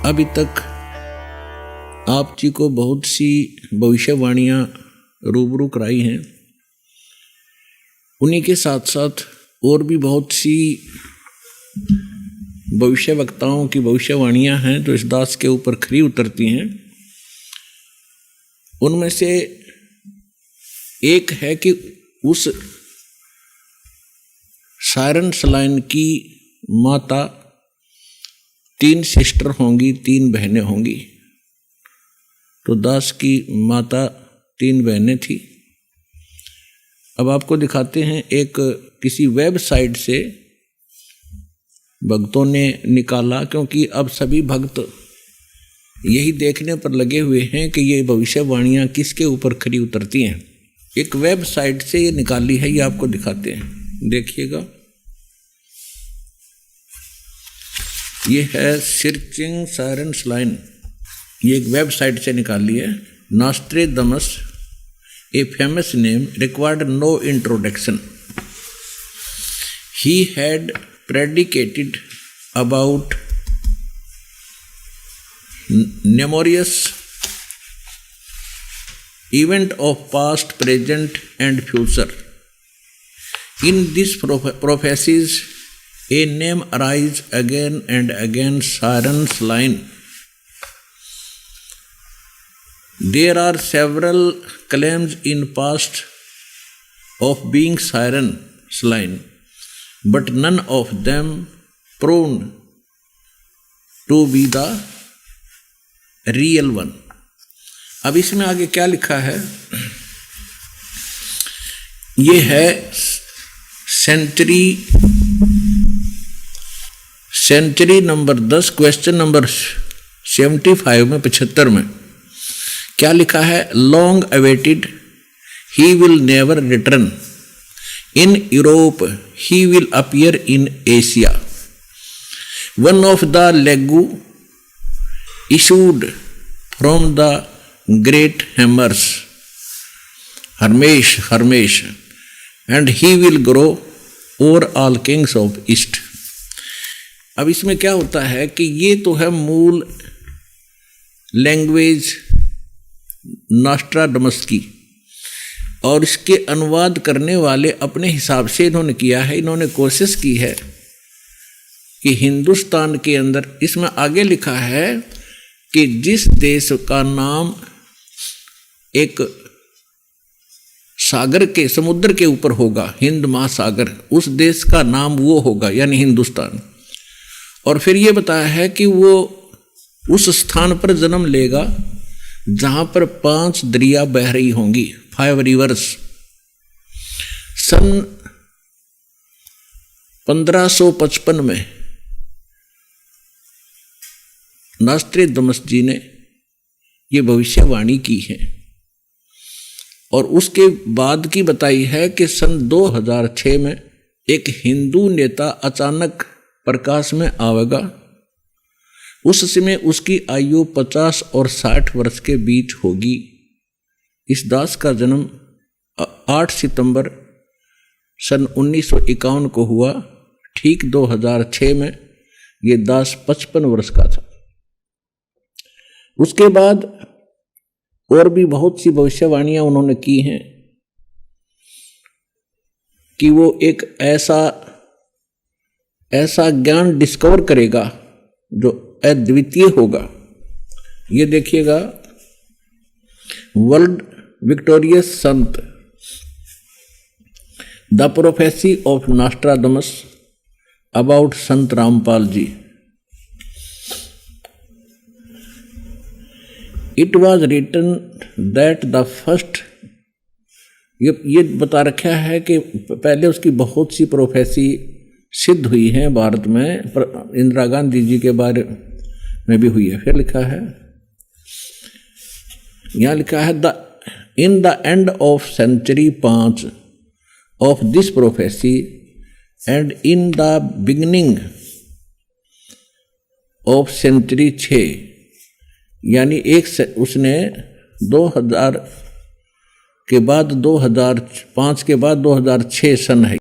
अभी तक आप जी को बहुत सी भविष्यवाणियाँ रूबरू कराई हैं, उन्हीं के साथ साथ और भी बहुत सी भविष्य वक्ताओं की भविष्यवाणियाँ हैं जो इस दास के ऊपर खरी उतरती हैं। उनमें से एक है कि उस सायरन सलाइन की माता 3 सिस्टर होंगी, 3 बहनें होंगी। तो दास की माता 3 बहनें थी। अब आपको दिखाते हैं, एक किसी वेबसाइट से भक्तों ने निकाला, क्योंकि अब सभी भक्त यही देखने पर लगे हुए हैं कि ये भविष्यवाणियाँ किसके ऊपर खरी उतरती हैं। एक वेबसाइट से ये निकाली है, ये आपको दिखाते हैं, देखिएगा। ये है सर्चिंग सायरन सलाइन, ये एक वेबसाइट से निकाली है। Nostradamus, a famous name, required no introduction. He had predicated about numerous events of past, present, and future. In these prophecies, a name arises again and again, Saran Sline. There are several claims in past of being Saran Sline, but none of them proven to be the real one. अब इसमें आगे क्या लिखा है? ये है century number 10, question number 75 में 75 में क्या लिखा है? Long awaited, he will never return. In Europe, he will appear in Asia. One of the legu issued from the great hammers, Hermes, and he will grow over all kings of East. अब इसमें क्या होता है कि ये तो है मूल लैंग्वेज नॉस्ट्राडमस की, और इसके अनुवाद करने वाले अपने हिसाब से इन्होंने किया है। इन्होंने कोशिश की है कि हिंदुस्तान के अंदर, इसमें आगे लिखा है कि जिस देश का नाम एक सागर के, समुद्र के ऊपर होगा, हिंद महासागर, उस देश का नाम वो होगा, यानी हिंदुस्तान। और फिर ये बताया है कि वो उस स्थान पर जन्म लेगा जहां पर 5 दरिया बह रही होंगी, 5 रिवर्स। सन 1555 में नॉस्ट्रेडमस जी ने ये भविष्यवाणी की है, और उसके बाद की बताई है कि सन 2006 में एक हिंदू नेता अचानक प्रकाश में आवेगा। उस समय उसकी आयु 50 और 60 वर्ष के बीच होगी। इस दास का जन्म 8 सितंबर सन 1951 को हुआ। ठीक 2006 में ये दास 55 वर्ष का था। उसके बाद और भी बहुत सी भविष्यवाणियां उन्होंने की हैं कि वो एक ऐसा ज्ञान डिस्कवर करेगा जो अद्वितीय होगा। ये देखिएगा, वर्ल्ड विक्टोरियस संत, the prophecy of Nostradamus about Sant Rampal ji. It was written that the first, ये बता रखा है कि पहले उसकी बहुत सी प्रोफेसी सिद्ध हुई हैं भारत में, इंदिरा गांधी जी के बारे में भी हुई है। फिर लिखा है, यहाँ लिखा है, in the end of century 5 of this prophecy and in the beginning of century 6, यानी उसने 2000 के बाद 2005 के बाद 2006 सन है।